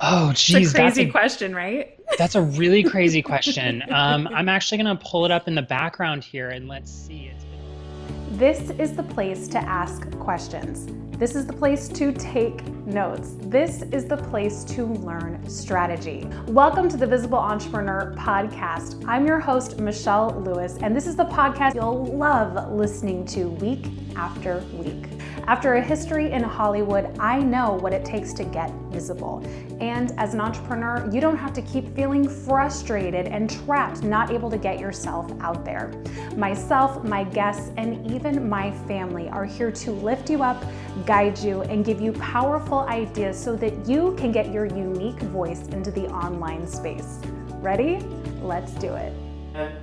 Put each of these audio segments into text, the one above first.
Oh, It's a geez, crazy question, right? that's a really crazy question. I'm actually gonna pull it up in the background here and let's see. It's been This is the place to ask questions. This is the place to take notes. This is the place to learn strategy. Welcome to the Visible Entrepreneur Podcast. I'm your host, Michelle Lewis, and this is the podcast you'll love listening to week after week. After a history in Hollywood, I know what it takes to get visible. And as an entrepreneur, you don't have to keep feeling frustrated and trapped, not able to get yourself out there. Myself, my guests, and even my family are here to lift you up, guide you, and give you powerful ideas so that you can get your unique voice into the online space. Ready? Let's do it. And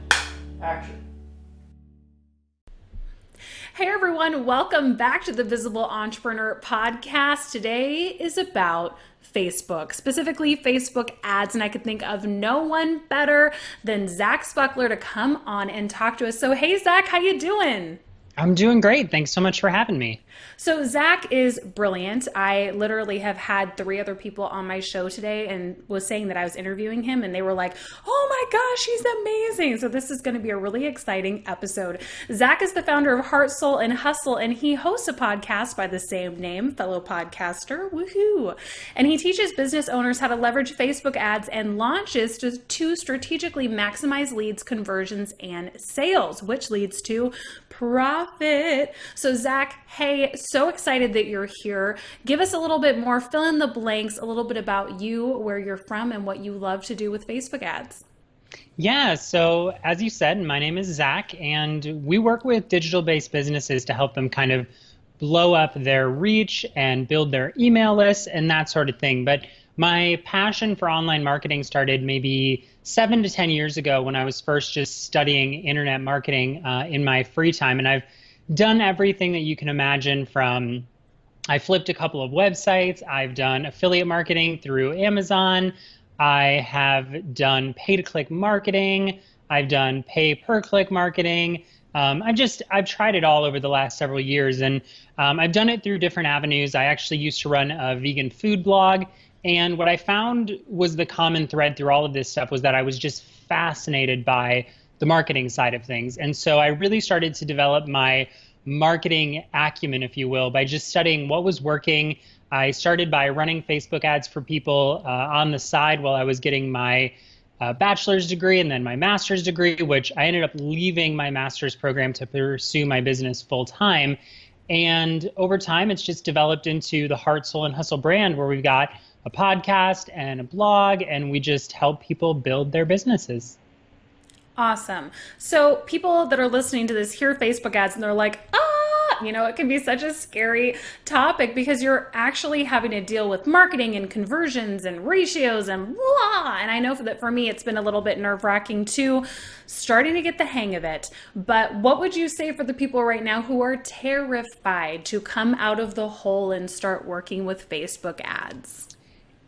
action. Hey everyone, welcome back to the Visible Entrepreneur Podcast. Today is about Facebook, specifically Facebook ads, and I could think of no one better than Zach SPUCKLER to come on and talk to us. So hey Zach, how you doing? I'm doing great. Thanks so much for having me. So Zach is brilliant. I literally have had 3 other people on my show today and was saying that I was interviewing him and they were like, oh my gosh, he's amazing. So this is going to be a really exciting episode. Zach is the founder of Heart, Soul, and Hustle, and he hosts a podcast by the same name, fellow podcaster, woohoo. And he teaches business owners how to leverage Facebook ads and launches to strategically maximize leads, conversions, and sales, which leads to profit. So Zach, hey, so excited that you're here. Give us a little bit more, fill in the blanks, a little bit about you, where you're from, and what you love to do with Facebook ads. Yeah, so as you said, my name is Zach, and we work with digital-based businesses to help them kind of blow up their reach and build their email lists and that sort of thing. But my passion for online marketing started maybe 7 to 10 years ago when I was first just studying internet marketing in my free time. And I've done everything that you can imagine from I flipped a couple of websites. I've done affiliate marketing through Amazon. I have done pay-to-click marketing. I've done pay-per-click marketing. I've tried it all over the last several years, and I've done it through different avenues. I actually used to run a vegan food blog, and what I found was the common thread through all of this stuff was that I was just fascinated by the marketing side of things. And so I really started to develop my marketing acumen, if you will, by just studying what was working. I started by running Facebook ads for people on the side while I was getting my bachelor's degree and then my master's degree, which I ended up leaving my master's program to pursue my business full time. And over time, it's just developed into the Heart, Soul, and Hustle brand, where we've got a podcast and a blog, and we just help people build their businesses. Awesome. So people that are listening to this hear Facebook ads and they're like, it can be such a scary topic because you're actually having to deal with marketing and conversions and ratios and blah. And I know that for me, it's been a little bit nerve-wracking too, starting to get the hang of it. But what would you say for the people right now who are terrified to come out of the hole and start working with Facebook ads?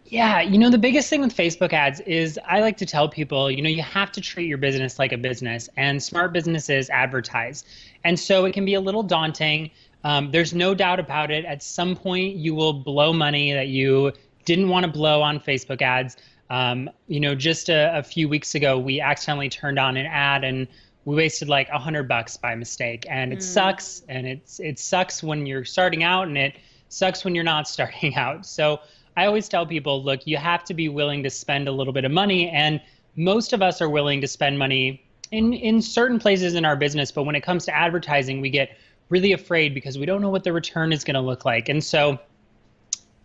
Yeah, the biggest thing with Facebook ads is I like to tell people, you have to treat your business like a business, and smart businesses advertise. And so it can be a little daunting. There's no doubt about it. At some point, you will blow money that you didn't want to blow on Facebook ads. Just a few weeks ago, we accidentally turned on an ad and we wasted like $100 by mistake. And it sucks. And it sucks when you're starting out, and it sucks when you're not starting out. So I always tell people, look, you have to be willing to spend a little bit of money, and most of us are willing to spend money in certain places in our business, but when it comes to advertising, we get really afraid because we don't know what the return is going to look like. And so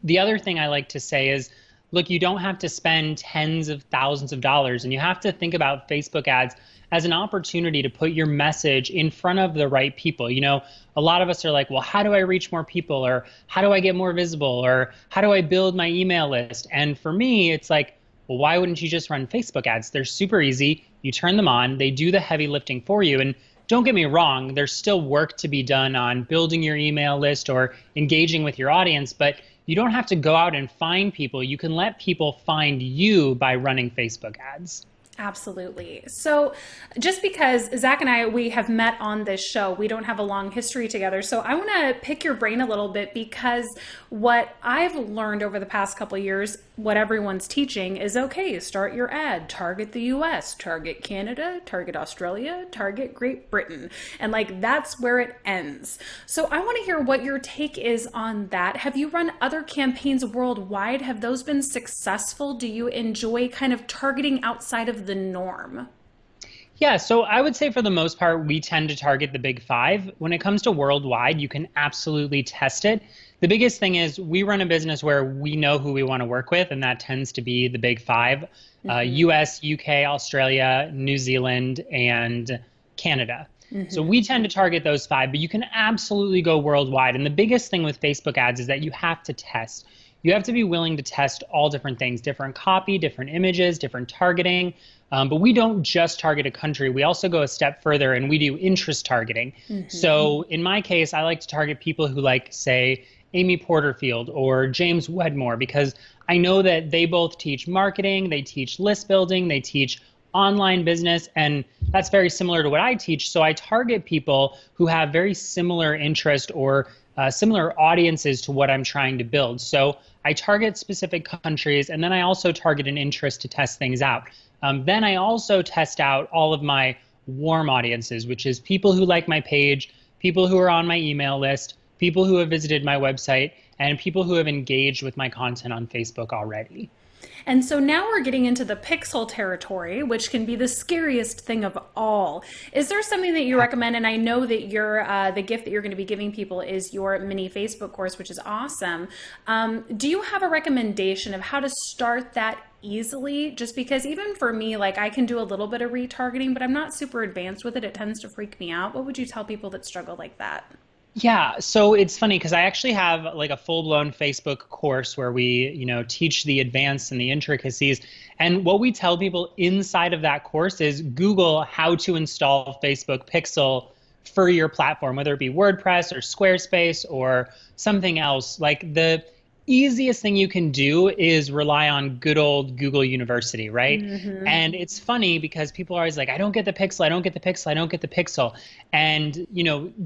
the other thing I like to say is, look, you don't have to spend tens of thousands of dollars, and you have to think about Facebook ads as an opportunity to put your message in front of the right people. A lot of us are like, well, how do I reach more people? Or how do I get more visible? Or how do I build my email list? And for me, it's like, well, why wouldn't you just run Facebook ads? They're super easy. You turn them on, they do the heavy lifting for you. And don't get me wrong, there's still work to be done on building your email list or engaging with your audience, but you don't have to go out and find people. You can let people find you by running Facebook ads. Absolutely. So just because Zach and we have met on this show, we don't have a long history together. So I want to pick your brain a little bit because what I've learned over the past couple of years, what everyone's teaching is, okay, start your ad, target the US, target Canada, target Australia, target Great Britain. And like, that's where it ends. So I want to hear what your take is on that. Have you run other campaigns worldwide? Have those been successful? Do you enjoy kind of targeting outside of the norm? Yeah, so I would say for the most part, we tend to target the big five. When it comes to worldwide, you can absolutely test it. The biggest thing is we run a business where we know who we want to work with, and that tends to be the big five, US, UK, Australia, New Zealand, and Canada. So we tend to target those five, but you can absolutely go worldwide. And the biggest thing with Facebook ads is that you have to test. You have to be willing to test all different things, different copy, different images, different targeting. But we don't just target a country. We also go a step further and we do interest targeting. So in my case, I like to target people who like, say, Amy Porterfield or James Wedmore, because I know that they both teach marketing, they teach list building, they teach online business, and that's very similar to what I teach. So I target people who have very similar interest or similar audiences to what I'm trying to build. So I target specific countries, and then I also target an interest to test things out. Then I also test out all of my warm audiences, which is people who like my page, people who are on my email list, people who have visited my website, and people who have engaged with my content on Facebook already. And so now we're getting into the pixel territory, which can be the scariest thing of all. Is there something that you recommend? And I know that the gift that you're going to be giving people is your mini Facebook course, which is awesome. Do you have a recommendation of how to start that easily? Just because even for me, like I can do a little bit of retargeting, but I'm not super advanced with it. It tends to freak me out. What would you tell people that struggle like that? Yeah, so it's funny because I actually have like a full-blown Facebook course where we, teach the advanced and the intricacies. And what we tell people inside of that course is Google how to install Facebook Pixel for your platform, whether it be WordPress or Squarespace or something else. Like the easiest thing you can do is rely on good old Google University, right? And it's funny because people are always like, I don't get the pixel, I don't get the pixel, I don't get the pixel. And,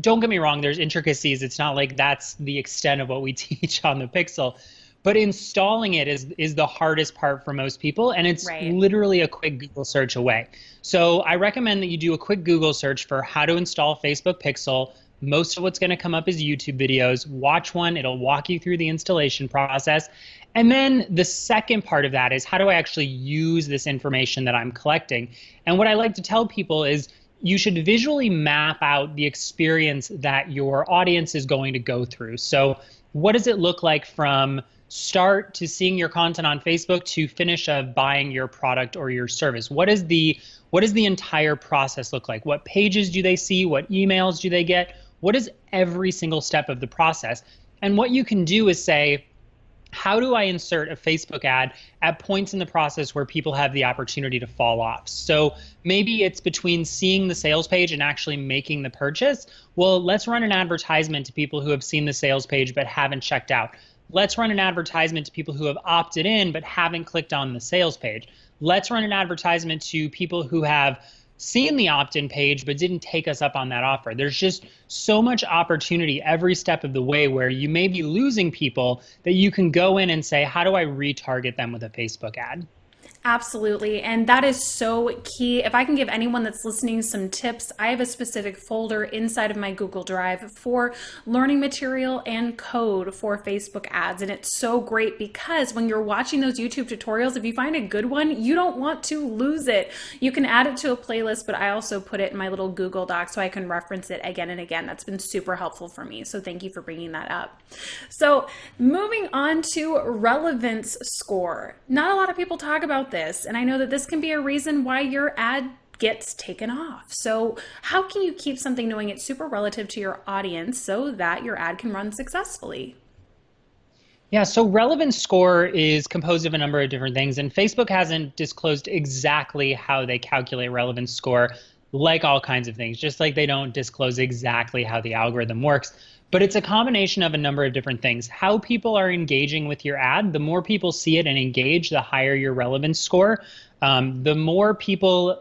don't get me wrong, there's intricacies. It's not like that's the extent of what we teach on the pixel. But installing it is the hardest part for most people. And it's literally a quick Google search away. So I recommend that you do a quick Google search for how to install Facebook Pixel. Most of what's going to come up is YouTube videos. Watch one. It'll walk you through the installation process. And then the second part of that is how do I actually use this information that I'm collecting? And what I like to tell people is you should visually map out the experience that your audience is going to go through. So what does it look like from start to seeing your content on Facebook to finish of buying your product or your service? What does the entire process look like? What pages do they see? What emails do they get? What is every single step of the process? And what you can do is say, how do I insert a Facebook ad at points in the process where people have the opportunity to fall off? So maybe it's between seeing the sales page and actually making the purchase. Well, let's run an advertisement to people who have seen the sales page but haven't checked out. Let's run an advertisement to people who have opted in but haven't clicked on the sales page. Let's run an advertisement to people who have seen the opt-in page but didn't take us up on that offer. There's just so much opportunity every step of the way where you may be losing people that you can go in and say, how do I retarget them with a Facebook ad? Absolutely. And that is so key. If I can give anyone that's listening some tips, I have a specific folder inside of my Google Drive for learning material and code for Facebook ads. And it's so great because when you're watching those YouTube tutorials, if you find a good one, you don't want to lose it. You can add it to a playlist, but I also put it in my little Google Doc so I can reference it again and again. That's been super helpful for me. So thank you for bringing that up. So moving on to relevance score. Not a lot of people talk about this, and I know that this can be a reason why your ad gets taken off. So how can you keep something knowing it's super relative to your audience so that your ad can run successfully? Yeah, so relevance score is composed of a number of different things, and Facebook hasn't disclosed exactly how they calculate relevance score, like all kinds of things, just like they don't disclose exactly how the algorithm works. But it's a combination of a number of different things. How people are engaging with your ad, the more people see it and engage, the higher your relevance score. The more people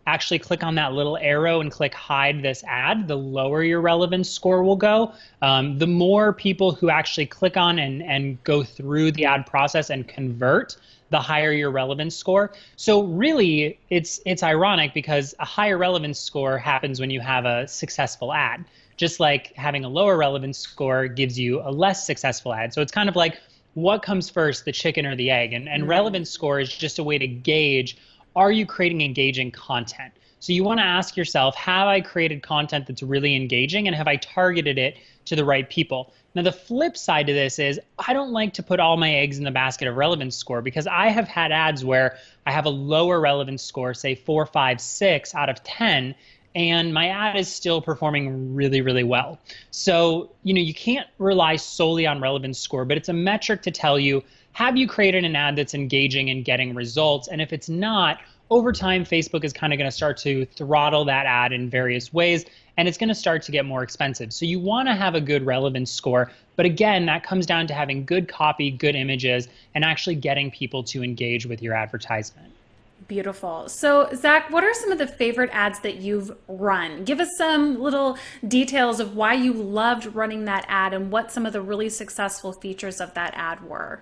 actually click on that little arrow and click hide this ad, the lower your relevance score will go. The more people who actually click on and go through the ad process and convert, the higher your relevance score. So really, it's ironic because a higher relevance score happens when you have a successful ad, just like having a lower relevance score gives you a less successful ad. So it's kind of like, what comes first, the chicken or the egg? And relevance score is just a way to gauge, are you creating engaging content? So you want to ask yourself, have I created content that's really engaging, and have I targeted it to the right people? Now, the flip side to this is I don't like to put all my eggs in the basket of relevance score, because I have had ads where I have a lower relevance score, say 4, 5, 6 out of 10, and my ad is still performing really, really well. So, you can't rely solely on relevance score, but it's a metric to tell you, have you created an ad that's engaging and getting results? And if it's not, over time, Facebook is kind of going to start to throttle that ad in various ways, and it's going to start to get more expensive. So you want to have a good relevance score. But again, that comes down to having good copy, good images, and actually getting people to engage with your advertisement. Beautiful. So Zach, what are some of the favorite ads that you've run? Give us some little details of why you loved running that ad and what some of the really successful features of that ad were.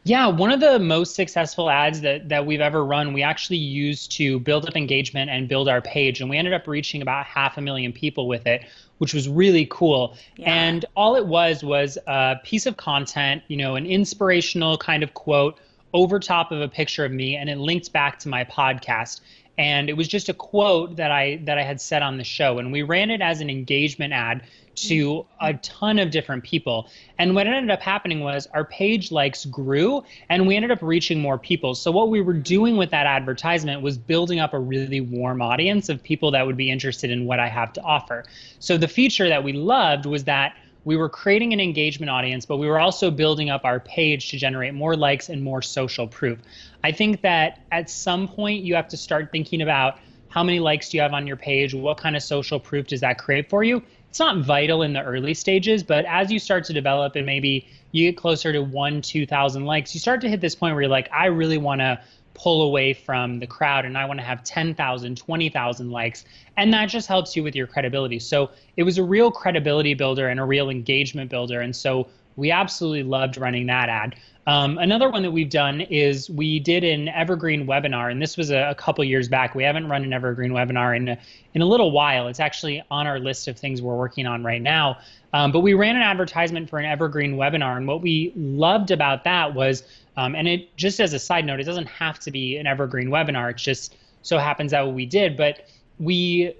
Yeah, one of the most successful ads that we've ever run, we actually used to build up engagement and build our page. And we ended up reaching about 500,000 people with it, which was really cool. Yeah. And all it was a piece of content, an inspirational kind of quote over top of a picture of me, and it linked back to my podcast. And it was just a quote that I had said on the show. And we ran it as an engagement ad to a ton of different people. And what ended up happening was our page likes grew, and we ended up reaching more people. So what we were doing with that advertisement was building up a really warm audience of people that would be interested in what I have to offer. So the feature that we loved was that we were creating an engagement audience, but we were also building up our page to generate more likes and more social proof. I think that at some point you have to start thinking about how many likes do you have on your page? What kind of social proof does that create for you? It's not vital in the early stages, but as you start to develop and maybe you get closer to 1,000-2,000 likes, you start to hit this point where you're like, I really want to pull away from the crowd and I want to have 10,000, 20,000 likes. And that just helps you with your credibility. So it was a real credibility builder and a real engagement builder. And so we absolutely loved running that ad. Another one that we've done is we did an evergreen webinar, and this was a couple years back. We haven't run an evergreen webinar in a little while. It's actually on our list of things we're working on right now. But we ran an advertisement for an evergreen webinar, and what we loved about that was, and it just as a side note, it doesn't have to be an evergreen webinar. It just so happens that what we did, but we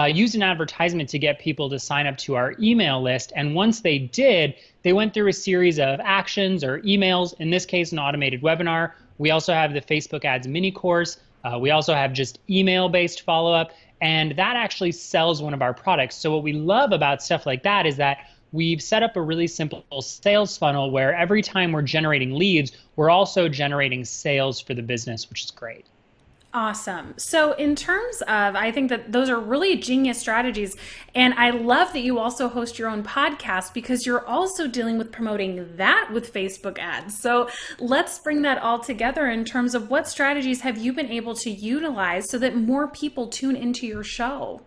used an advertisement to get people to sign up to our email list. And once they did, they went through a series of actions or emails, in this case, an automated webinar. We also have the Facebook ads mini course. We also have just email-based follow-up, and that actually sells one of our products. So what we love about stuff like that is that we've set up a really simple sales funnel where every time we're generating leads, we're also generating sales for the business, which is great. Awesome. So in terms of, I think that those are really genius strategies. And I love that you also host your own podcast because you're also dealing with promoting that with Facebook ads. So let's bring that all together in terms of what strategies have you been able to utilize so that more people tune into your show?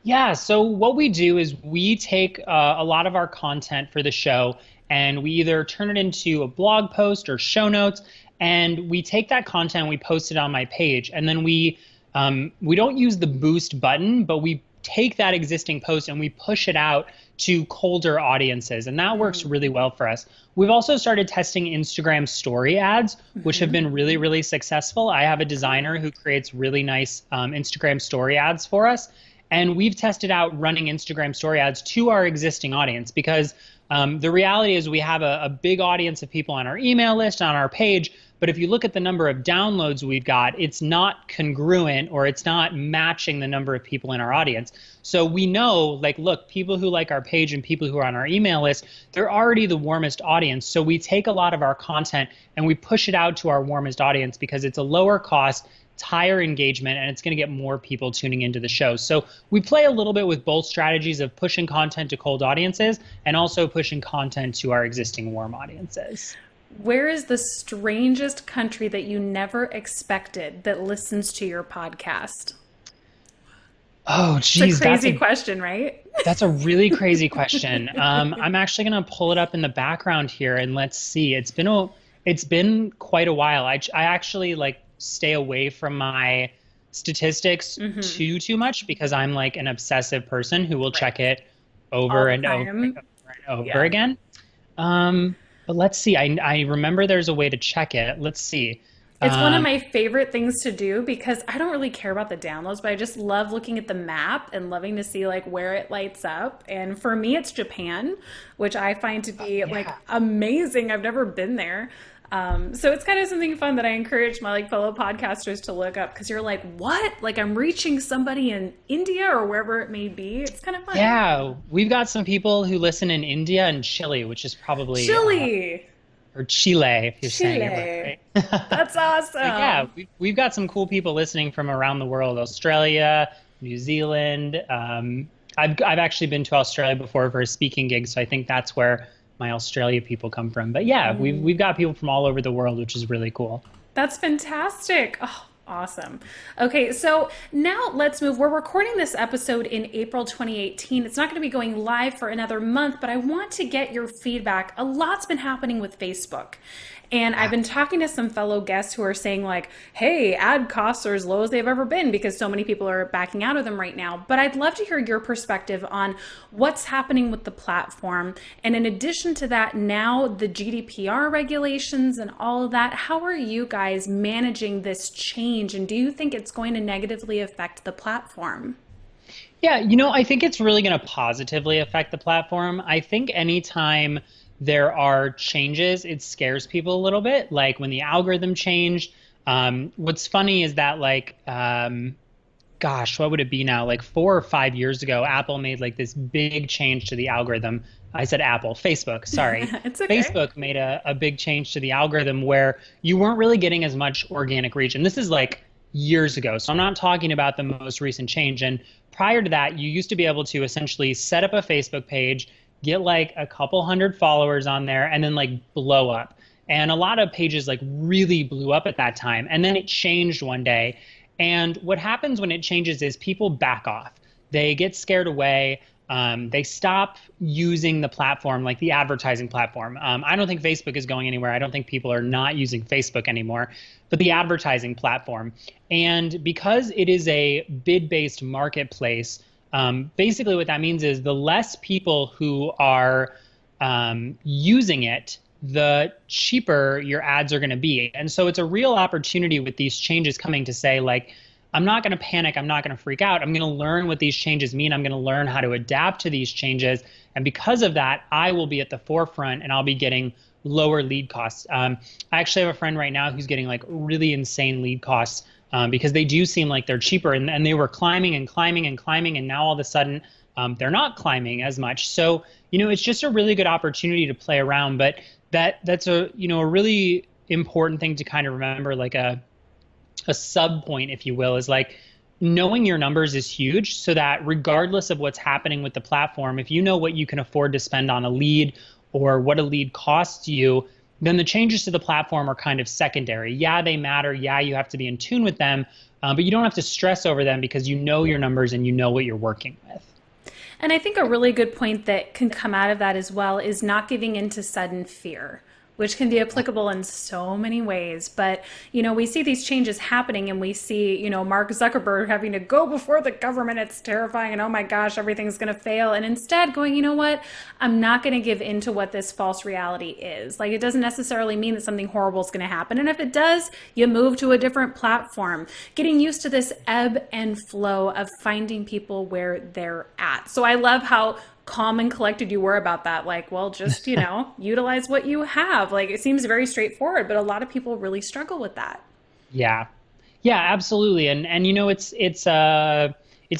Yeah, so what we do is we take a lot of our content for the show and we either turn it into a blog post or show notes, and we take that content and we post it on my page. And then we don't use the boost button, but we take that existing post and we push it out to colder audiences. And that works really well for us. We've also started testing Instagram story ads, which have been really, really successful. I have a designer who creates really nice Instagram story ads for us. And we've tested out running Instagram story ads to our existing audience because the reality is we have a big audience of people on our email list, on our page, but if you look at the number of downloads we've got, it's not congruent or it's not matching the number of people in our audience. So we know, like, look, people who like our page and people who are on our email list, they're already the warmest audience. So we take a lot of our content and we push it out to our warmest audience because it's a lower cost, it's higher engagement, and it's going to get more people tuning into the show. So we play a little bit with both strategies of pushing content to cold audiences and also pushing content to our existing warm audiences. Where is the strangest country that you never expected that listens to your podcast? Oh, It's a geez, crazy question, right? that's a really crazy question. I'm actually gonna pull it up in the background here and let's see. It's been quite a while. I actually like stay away from my statistics Hmm. too much because I'm like an obsessive person who will Right. check it All over the and over and time. over and over Yeah. again. But let's see. I remember there's a way to check it. Let's see. It's one of Um, my favorite things to do because I don't really care about the downloads, but I just love looking at the map and loving to see like where it lights up. And for me, it's Japan, which I find to be like yeah. amazing. I've never been there. So it's kind of something fun that I encourage my like fellow podcasters to look up because you're like, what? Like I'm reaching somebody in India or wherever it may be. It's kind of fun. Yeah, we've got some people who listen in India and Chile, which is probably Chile, or Chile if you're saying it Chile. right. That's But yeah, awesome. we've got some cool people listening from around the world, Australia, New Zealand. I've actually been to Australia before for a speaking gig, so I think that's where my Australia people come from. But yeah, we've got people from all over the world, which is really cool. That's fantastic. Oh, awesome. Okay, so now let's move. We're recording this episode in April 2018. It's not going to be going live for another month, but I want to get your feedback. A lot's been happening with Facebook. And I've been talking to some fellow guests who are saying, like, hey, ad costs are as low as they've ever been because so many people are backing out of them right now. But I'd love to hear your perspective on what's happening with the platform. And in addition to that, now the GDPR regulations and all of that, how are you guys managing this change? And do you think it's going to negatively affect the platform? Yeah, I think it's really going to positively affect the platform. I think anytime there are changes, it scares people a little bit. Like when the algorithm changed, what's funny is that gosh, what would it be now? Like 4 or 5 years ago, Apple made like this big change to the algorithm. I said Apple, Facebook, sorry. It's okay. Facebook made a big change to the algorithm where you weren't really getting as much organic reach. And this is like years ago. So I'm not talking about the most recent change. And prior to that, you used to be able to essentially set up a Facebook page, get like a couple hundred followers on there, and then like blow up. And a lot of pages like really blew up at that time. And then it changed one day. And what happens when it changes is people back off. They get scared away. They stop using the platform, like the advertising platform. I don't think Facebook is going anywhere. I don't think people are not using Facebook anymore, but the advertising platform. And because it is a bid-based marketplace, basically what that means is the less people who are using it, the cheaper your ads are going to be. And so it's a real opportunity with these changes coming to say, like, I'm not going to panic. I'm not going to freak out. I'm going to learn what these changes mean. I'm going to learn how to adapt to these changes. And because of that, I will be at the forefront and I'll be getting lower lead costs. I actually have a friend right now who's getting like really insane lead costs because they do seem like they're cheaper and they were climbing and climbing and climbing. And now all of a sudden they're not climbing as much. So, it's just a really good opportunity to play around. But that's a really important thing to kind of remember, like a sub point, if you will, is like knowing your numbers is huge so that regardless of what's happening with the platform, if you know what you can afford to spend on a lead or what a lead costs you, then the changes to the platform are kind of secondary. Yeah, they matter. Yeah, you have to be in tune with them, but you don't have to stress over them because you know your numbers and you know what you're working with. And I think a really good point that can come out of that as well is not giving into sudden fear, which can be applicable in so many ways. But, we see these changes happening and we see, Mark Zuckerberg having to go before the government. It's terrifying. And oh my gosh, everything's going to fail. And instead going, you know what? I'm not going to give in to what this false reality is. Like, it doesn't necessarily mean that something horrible is going to happen. And if it does, you move to a different platform, getting used to this ebb and flow of finding people where they're at. So I love how calm and collected you were about that. Like, well, just, utilize what you have. Like, it seems very straightforward, but a lot of people really struggle with that. Yeah. Yeah, absolutely. And it's a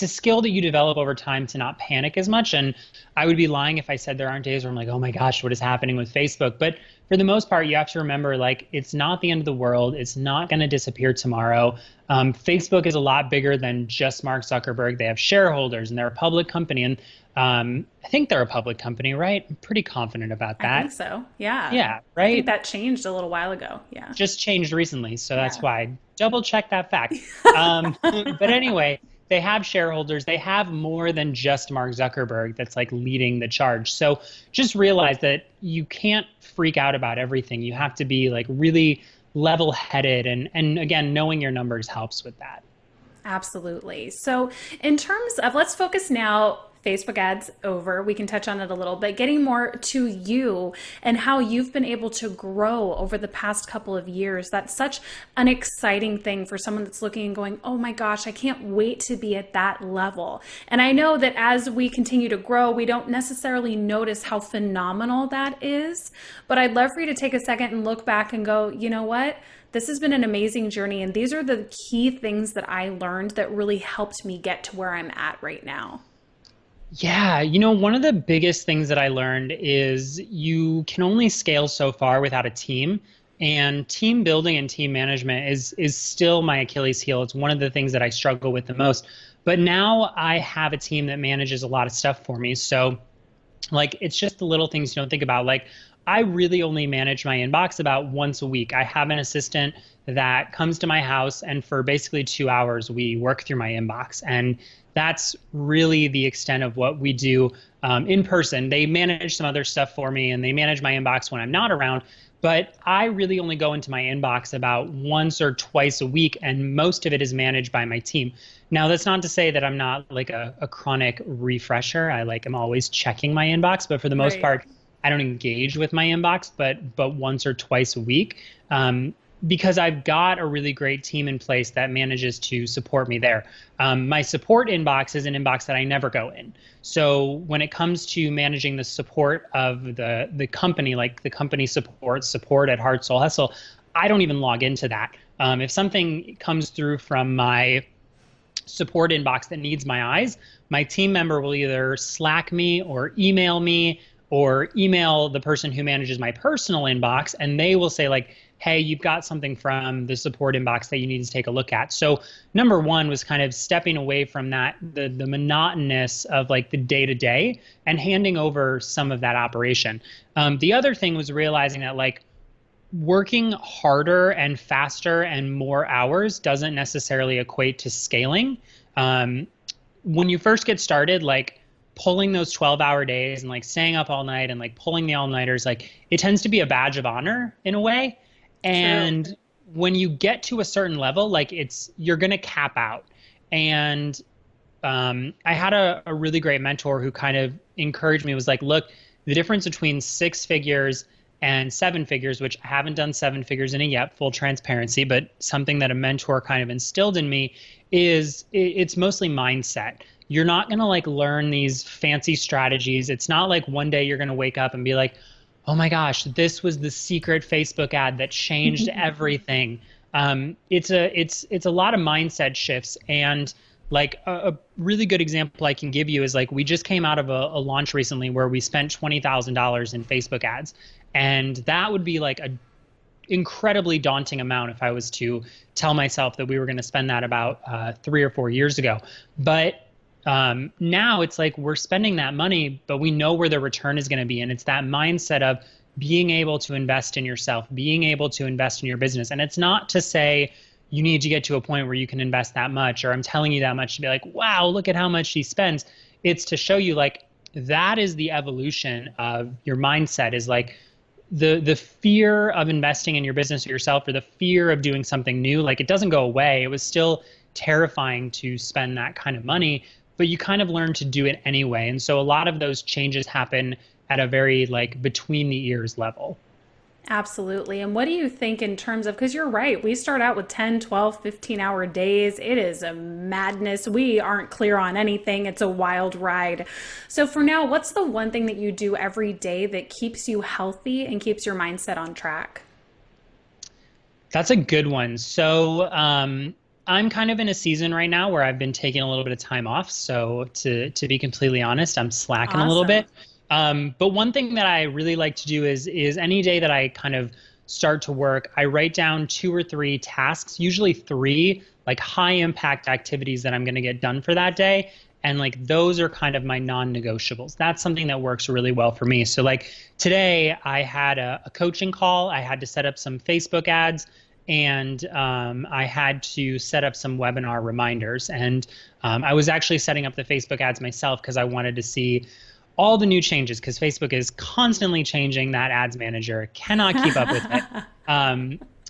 skill that you develop over time to not panic as much. And I would be lying if I said there aren't days where I'm like, oh my gosh, what is happening with Facebook? But for the most part, you have to remember, like, it's not the end of the world. It's not going to disappear tomorrow. Facebook is a lot bigger than just Mark Zuckerberg. They have shareholders and they're a public company. And I think they're a public company, right? I'm pretty confident about I think that. so. Yeah. Yeah, I think right? that changed a little while ago. Yeah. Just changed recently, so that's Yeah. why. Double check that fact. But anyway, they have shareholders. They have more than just Mark Zuckerberg that's like leading the charge. So just realize that you can't freak out about everything. You have to be like really level-headed, and again, knowing your numbers helps with that. Absolutely. So, in terms of, let's focus now. Facebook ads over. We can touch on it a little bit, getting more to you and how you've been able to grow over the past couple of years. That's such an exciting thing for someone that's looking and going, oh my gosh, I can't wait to be at that level. And I know that as we continue to grow, we don't necessarily notice how phenomenal that is. But I'd love for you to take a second and look back and go, you know what? This has been an amazing journey. And these are the key things that I learned that really helped me get to where I'm at right now. Yeah, one of the biggest things that I learned is you can only scale so far without a team. And team building and team management is still my Achilles heel. It's one of the things that I struggle with the most. But now I have a team that manages a lot of stuff for me. So like, it's just the little things you don't think about. Like, I really only manage my inbox about once a week. I have an assistant that comes to my house, and for basically 2 hours, we work through my inbox. And that's really the extent of what we do in person. They manage some other stuff for me, and they manage my inbox when I'm not around. But I really only go into my inbox about once or twice a week, and most of it is managed by my team. Now, that's not to say that I'm not like a chronic refresher. I like am always checking my inbox, but for the most part, I don't engage with my inbox, but once or twice a week, because I've got a really great team in place that manages to support me there. My support inbox is an inbox that I never go in. So when it comes to managing the support of the company, like the company support at Heart Soul Hustle, I don't even log into that. If something comes through from my support inbox that needs my eyes, my team member will either Slack me or email the person who manages my personal inbox, and they will say like, hey, you've got something from the support inbox that you need to take a look at. So number one was kind of stepping away from that, the monotonous of like the day-to-day, and handing over some of that operation. The other thing was realizing that like working harder and faster and more hours doesn't necessarily equate to scaling. When you first get started, like pulling those 12-hour days and like staying up all night and like pulling the all-nighters, like it tends to be a badge of honor in a way. And True. When you get to a certain level, like you're going to cap out. And I had a really great mentor who kind of encouraged me, was like, look, the difference between 6 figures and 7 figures, which I haven't done 7 figures in it yet, full transparency, but something that a mentor kind of instilled in me is it's mostly mindset. You're not going to like learn these fancy strategies. It's not like one day you're going to wake up and be like, oh my gosh, this was the secret Facebook ad that changed everything. It's a lot of mindset shifts. And like a really good example I can give you is like, we just came out of a launch recently where we spent $20,000 in Facebook ads. And that would be like a incredibly daunting amount if I was to tell myself that we were going to spend that about 3 or 4 years ago. But now it's like we're spending that money, but we know where the return is going to be. And it's that mindset of being able to invest in yourself, being able to invest in your business. And it's not to say you need to get to a point where you can invest that much, or I'm telling you that much to be like, wow, look at how much she spends. It's to show you like that is the evolution of your mindset, is like the fear of investing in your business or yourself, or the fear of doing something new. Like it doesn't go away. It was still terrifying to spend that kind of money, but you kind of learn to do it anyway. And so a lot of those changes happen at a very like between the ears level. Absolutely. And what do you think in terms of, because you're right, we start out with 10, 12, 15-hour days. It is a madness. We aren't clear on anything. It's a wild ride. So for now, what's the one thing that you do every day that keeps you healthy and keeps your mindset on track? That's a good one. So I'm kind of in a season right now where I've been taking a little bit of time off. So to be completely honest, I'm slacking a little bit. But one thing that I really like to do is any day that I kind of start to work, I write down 2 or 3 tasks, usually 3, like high impact activities that I'm going to get done for that day. And like those are kind of my non-negotiables. That's something that works really well for me. So like today I had a coaching call. I had to set up some Facebook ads, and I had to set up some webinar reminders. And I was actually setting up the Facebook ads myself because I wanted to see all the new changes, because Facebook is constantly changing that ads manager, cannot keep up with it.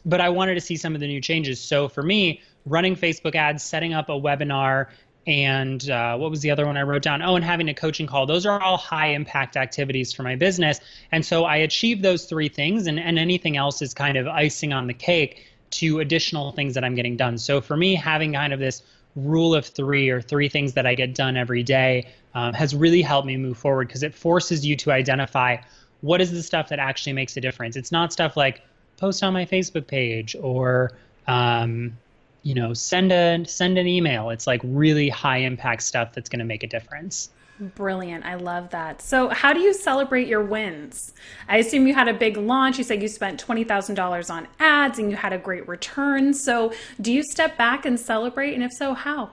But I wanted to see some of the new changes. So for me, running Facebook ads, setting up a webinar, and what was the other one I wrote down? Oh, and having a coaching call. Those are all high impact activities for my business. And so I achieved those 3 things, and anything else is kind of icing on the cake to additional things that I'm getting done. So for me, having kind of this rule of 3, or 3 things that I get done every day, has really helped me move forward, because it forces you to identify what is the stuff that actually makes a difference. It's not stuff like post on my Facebook page, or send an email. It's like really high impact stuff that's going to make a difference. Brilliant. I love that. So how do you celebrate your wins? I assume you had a big launch. You said you spent $20,000 on ads and you had a great return. So do you step back and celebrate? And if so, how?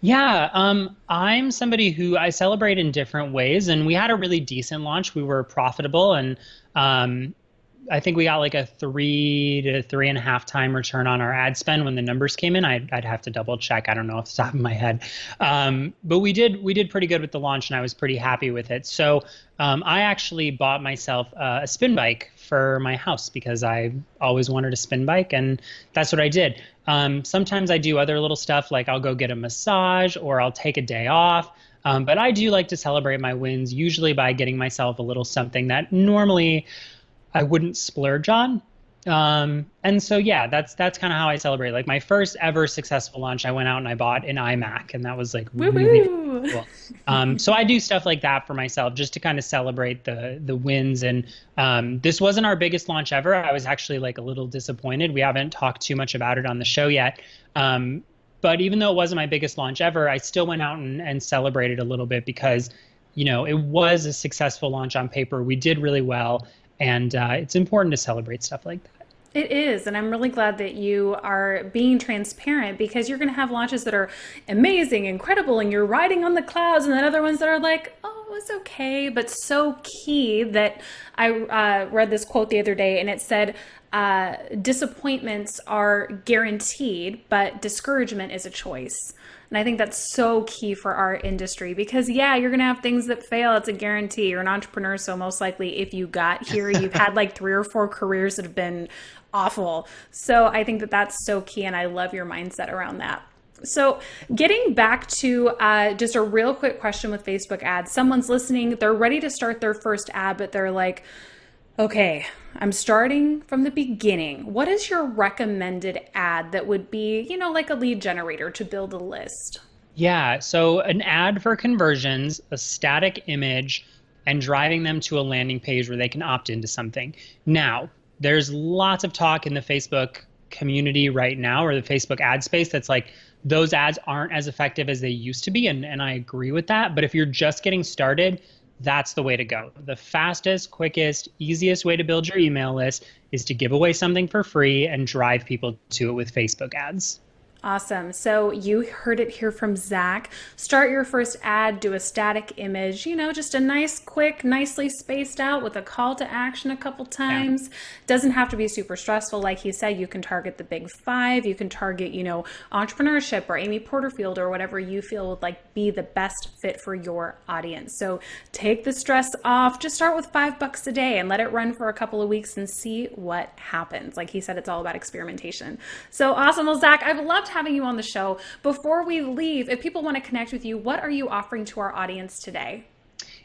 Yeah, I'm somebody who I celebrate in different ways, and we had a really decent launch. We were profitable, and I think we got like a 3 to 3.5 time return on our ad spend when the numbers came in. I'd have to double check. I don't know off the top of my head. But we did pretty good with the launch, and I was pretty happy with it. So I actually bought myself a spin bike for my house, because I always wanted a spin bike, and that's what I did. Sometimes I do other little stuff, like I'll go get a massage, or I'll take a day off. But I do like to celebrate my wins, usually by getting myself a little something that normally I wouldn't splurge on. And so, yeah, that's kind of how I celebrate. Like my first ever successful launch, I went out and I bought an iMac, and that was like really cool. So I do stuff like that for myself, just to kind of celebrate the wins. And this wasn't our biggest launch ever. I was actually like a little disappointed. We haven't talked too much about it on the show yet. But even though it wasn't my biggest launch ever, I still went out and celebrated a little bit, because, it was a successful launch on paper. We did really well. And it's important to celebrate stuff like that. It is. And I'm really glad that you are being transparent, because you're going to have launches that are amazing, incredible, and you're riding on the clouds, and then other ones that are like, oh, it was okay. But so key that I read this quote the other day, and it said, disappointments are guaranteed, but discouragement is a choice. And I think that's so key for our industry, because yeah, you're going to have things that fail. It's a guarantee. You're an entrepreneur. So most likely if you got here, you've had like 3 or 4 careers that have been awful. So I think that that's so key. And I love your mindset around that. So getting back to just a real quick question with Facebook ads, someone's listening, they're ready to start their first ad, but they're like, okay, I'm starting from the beginning. What is your recommended ad that would be, like a lead generator to build a list? Yeah, so an ad for conversions, a static image, and driving them to a landing page where they can opt into something. Now, there's lots of talk in the Facebook community right now, or the Facebook ad space, that's like those ads aren't as effective as they used to be. And I agree with that. But if you're just getting started, that's the way to go. The fastest, quickest, easiest way to build your email list is to give away something for free and drive people to it with Facebook ads. Awesome. So you heard it here from Zach. Start your first ad, do a static image, just a nice, quick, nicely spaced out with a call to action a couple times. Yeah. Doesn't have to be super stressful. Like he said, you can target the big 5. You can target, entrepreneurship or Amy Porterfield or whatever you feel would like be the best fit for your audience. So take the stress off. Just start with $5 a day and let it run for a couple of weeks and see what happens. Like he said, it's all about experimentation. So awesome. Well, Zach, I've loved having you on the show. Before we leave, if people want to connect with you, what are you offering to our audience today?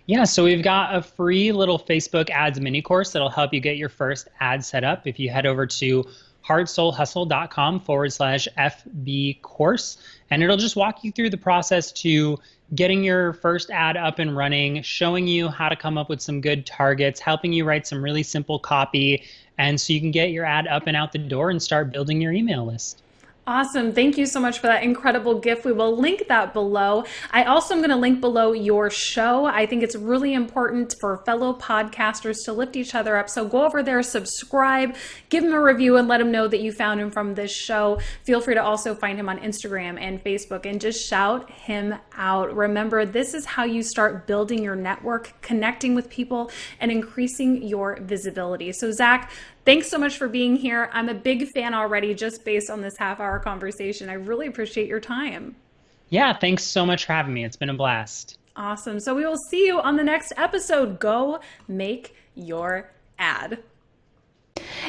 Yeah, so we've got a free little Facebook ads mini course that'll help you get your first ad set up. If you head over to heartsoulhustle.com/FB course, and it'll just walk you through the process to getting your first ad up and running, showing you how to come up with some good targets, helping you write some really simple copy, and so you can get your ad up and out the door and start building your email list. Awesome. Thank you so much for that incredible gift. We will link that below. I also am going to link below your show. I think it's really important for fellow podcasters to lift each other up. So go over there, subscribe, give him a review, and let him know that you found him from this show. Feel free to also find him on Instagram and Facebook and just shout him out. Remember, this is how you start building your network, connecting with people, and increasing your visibility. So Zach, thanks so much for being here. I'm a big fan already just based on this half-hour conversation. I really appreciate your time. Yeah, thanks so much for having me. It's been a blast. Awesome. So we will see you on the next episode. Go make your ad.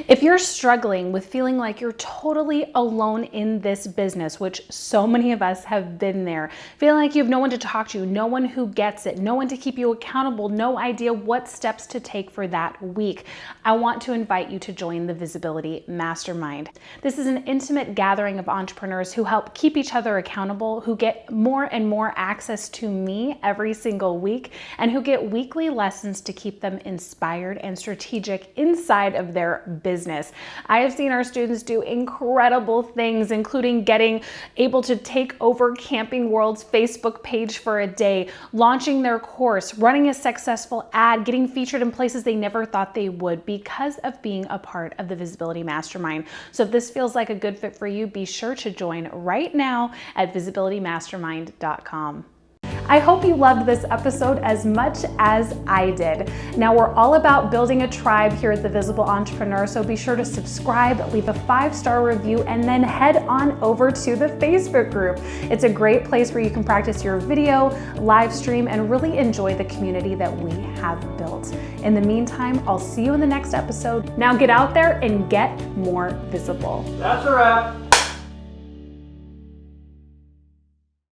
If you're struggling with feeling like you're totally alone in this business, which so many of us have been there, feeling like you have no one to talk to, no one who gets it, no one to keep you accountable, no idea what steps to take for that week, I want to invite you to join the Visibility Mastermind. This is an intimate gathering of entrepreneurs who help keep each other accountable, who get more and more access to me every single week, and who get weekly lessons to keep them inspired and strategic inside of their business. I have seen our students do incredible things, including getting able to take over Camping World's Facebook page for a day, launching their course, running a successful ad, getting featured in places they never thought they would because of being a part of the Visibility Mastermind. So if this feels like a good fit for you, be sure to join right now at visibilitymastermind.com. I hope you loved this episode as much as I did. Now we're all about building a tribe here at The Visible Entrepreneur, so be sure to subscribe, leave a 5-star review, and then head on over to the Facebook group. It's a great place where you can practice your video, live stream, and really enjoy the community that we have built. In the meantime, I'll see you in the next episode. Now get out there and get more visible. That's a wrap.